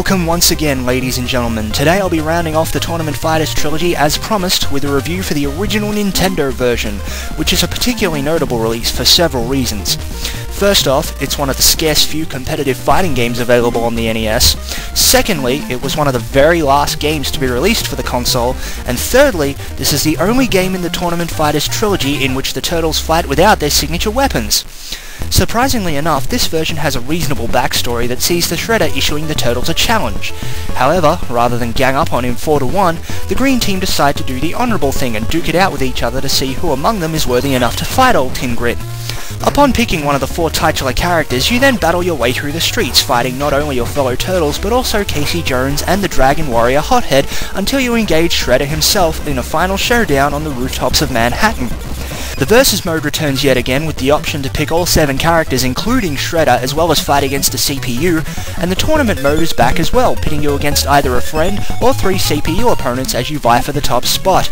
Welcome once again, ladies and gentlemen. Today I'll be rounding off the Tournament Fighters Trilogy as promised with a review for the original Nintendo version, which is a particularly notable release for several reasons. First off, it's one of the scarce few competitive fighting games available on the NES. Secondly, it was one of the very last games to be released for the console. And thirdly, this is the only game in the Tournament Fighters Trilogy in which the Turtles fight without their signature weapons. Surprisingly enough, this version has a reasonable backstory that sees the Shredder issuing the Turtles a challenge. However, rather than gang up on him 4-1, the Green Team decide to do the honourable thing and duke it out with each other to see who among them is worthy enough to fight Old Tin Grit. Upon picking one of the four titular characters, you then battle your way through the streets, fighting not only your fellow Turtles, but also Casey Jones and the Dragon Warrior Hothead, until you engage Shredder himself in a final showdown on the rooftops of Manhattan. The Versus mode returns yet again with the option to pick all 7 characters including Shredder as well as fight against a CPU, and the Tournament mode is back as well, pitting you against either a friend or 3 CPU opponents as you vie for the top spot.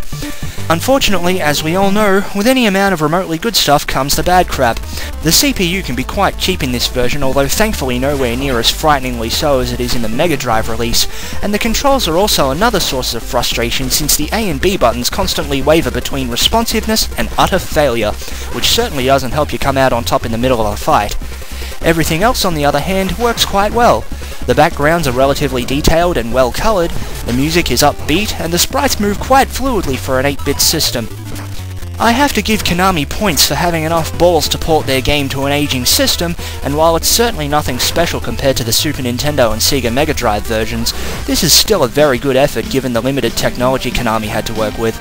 Unfortunately, as we all know, with any amount of remotely good stuff comes the bad crap. The CPU can be quite cheap in this version, although thankfully nowhere near as frighteningly so as it is in the Mega Drive release, and the controls are also another source of frustration since the A and B buttons constantly waver between responsiveness and utter failure, which certainly doesn't help you come out on top in the middle of a fight. Everything else, on the other hand, works quite well. The backgrounds are relatively detailed and well coloured, the music is upbeat, and the sprites move quite fluidly for an 8-bit system. I have to give Konami points for having enough balls to port their game to an aging system, and while it's certainly nothing special compared to the Super Nintendo and Sega Mega Drive versions, this is still a very good effort given the limited technology Konami had to work with.